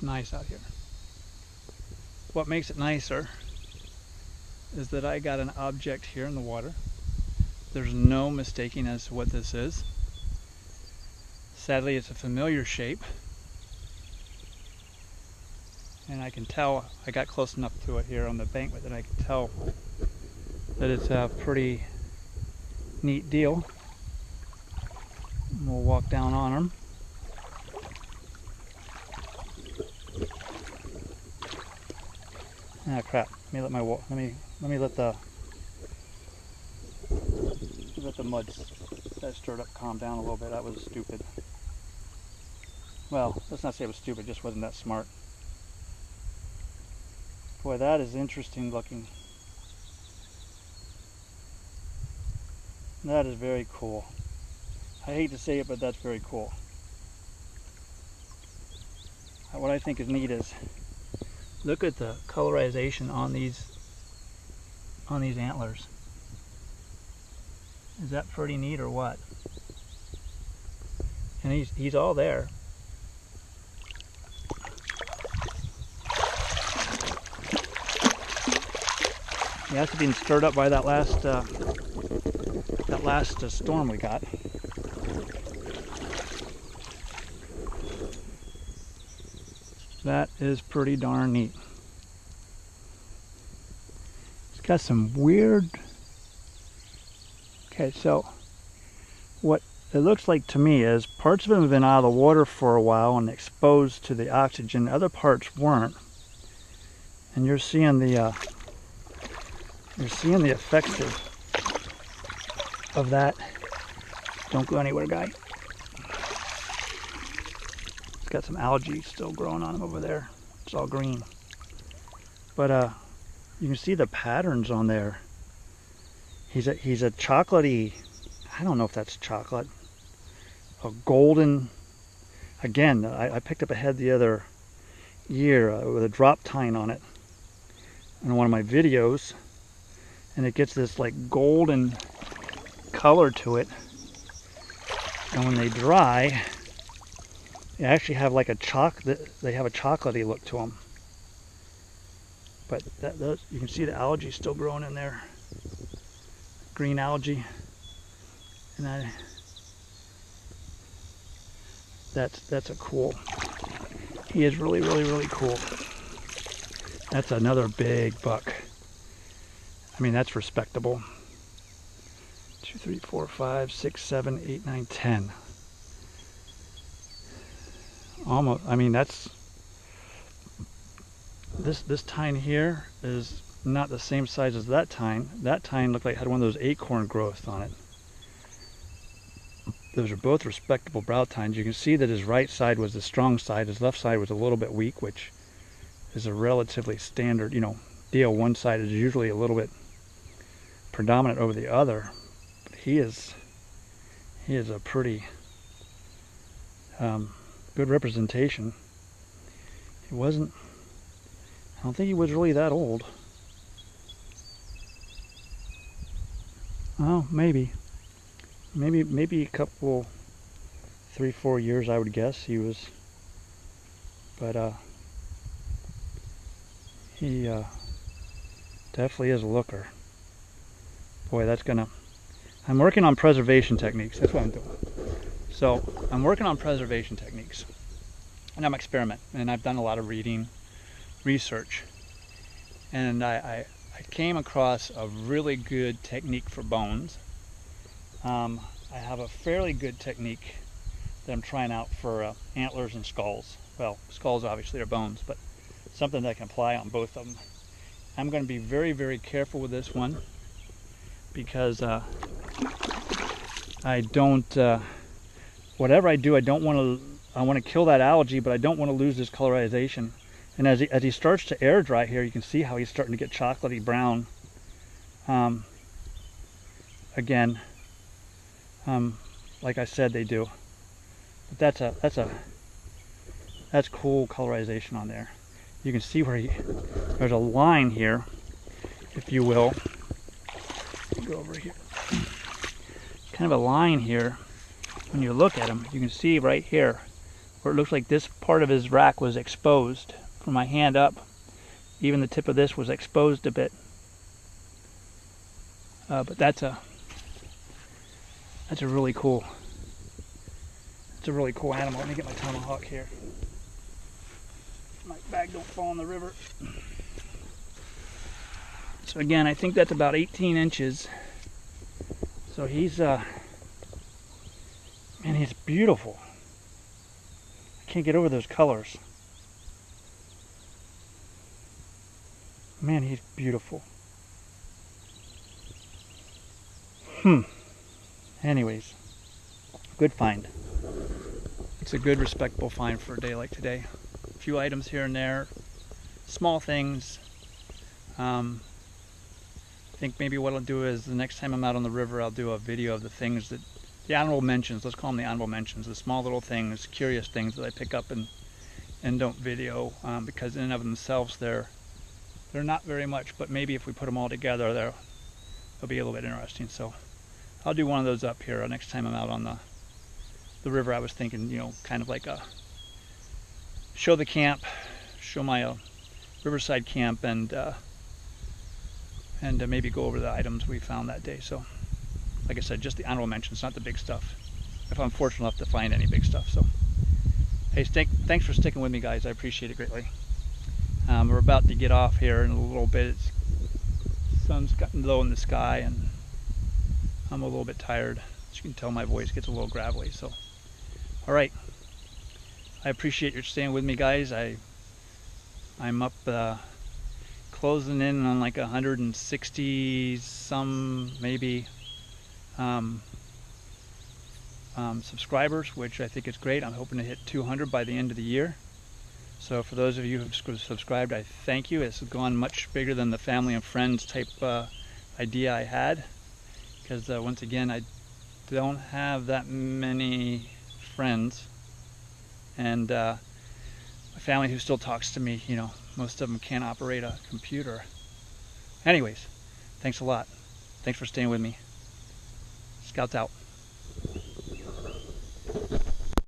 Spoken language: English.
It's nice out here. What makes it nicer is that I got an object here in the water. There's no mistaking as to what this is. Sadly, it's a familiar shape. And I can tell, I got close enough to it here on the bank that I can tell that it's a pretty neat deal. We'll walk down on them. Ah, crap. Let me let my let the mud that stirred up calm down a little bit. That was stupid. Well, let's not say it was stupid, it just wasn't that smart. Boy, that is interesting looking. That is very cool. I hate to say it, but that's very cool. What I think is neat is, look at the colorization on these antlers. Is that pretty neat or what? And he's all there. He has to be stirred up by that last storm we got. That is pretty darn neat. It's got some weird. Okay, so what it looks like to me is parts of them have been out of the water for a while and exposed to the oxygen. Other parts weren't, and you're seeing the effects of that. Don't go anywhere, guy. It's got some algae still growing on him over there. It's all green. But you can see the patterns on there. He's a chocolatey, I don't know if that's chocolate. A golden, again, I picked up a head the other year with a drop tine on it in one of my videos. And it gets this like golden color to it, and when they dry, they actually have like they have a chocolatey look to them. But you can see the algae still growing in there, green algae, and that's a cool. He is really, really, really cool. That's another big buck. I mean, that's respectable. 2, 3, 4, 5, 6, 7, 8, 9, 10. Almost, I mean, that's this tine here is not the same size as that tine. That tine looked like it had one of those acorn growths on it. Those are both respectable brow tines. You can see that his right side was the strong side, his left side was a little bit weak, which is a relatively standard, deal. One side is usually a little bit predominant over the other, but he is a pretty good representation. I don't think he was really that old. Oh, maybe a couple, 3, 4 years, I would guess he was. But he definitely is a looker. Boy, I'm working on preservation techniques. That's what I'm doing. So I'm working on preservation techniques, and I'm experimenting, and I've done a lot of research, and I came across a really good technique for bones. I have a fairly good technique that I'm trying out for antlers and skulls. Well, skulls obviously are bones, but something that I can apply on both of them. I'm going to be very, very careful with this one, because I don't, whatever I do, I want to kill that algae, but I don't want to lose this colorization. And as he starts to air dry here, you can see how he's starting to get chocolatey brown. Again, like I said, they do. But that's cool colorization on there. You can see where there's a line here, if you will. Go over here. Kind of a line here. When you look at him, you can see right here where it looks like this part of his rack was exposed from my hand up. Even the tip of this was exposed a bit. But that's a really cool. It's a really cool animal. Let me get my tomahawk here. My bag don't fall in the river. So again, I think that's about 18 inches. So he's man, he's beautiful. I can't get over those colors. Man, he's beautiful. Anyways, good find. It's a good, respectable find for a day like today. A few items here and there, small things. I think maybe what I'll do is the next time I'm out on the river, I'll do a video of the things that, the honorable mentions, let's call them the honorable mentions, the small little things, curious things that I pick up and don't video, because in and of themselves they're not very much, but maybe if we put them all together, they'll be a little bit interesting. So I'll do one of those up here next time I'm out on the river. I was thinking, you know, kind of like a show the camp, show my riverside camp, and maybe go over the items we found that day. So like I said, just the honorable mentions, not the big stuff, if I'm fortunate enough to find any big stuff. So hey, thanks for sticking with me, guys. I appreciate it greatly. We're about to get off here in a little bit. The sun's gotten low in the sky and I'm a little bit tired. As you can tell, my voice gets a little gravelly. So all right, I appreciate your staying with me, guys. I'm up closing in on like 160 some maybe subscribers, which I think is great. I'm hoping to hit 200 by the end of the year. So for those of you who've subscribed, I thank you. It's gone much bigger than the family and friends type idea I had, because once again, I don't have that many friends, and my family who still talks to me, you know, most of them can't operate a computer. Anyways, thanks a lot. Thanks for staying with me. Scouts out.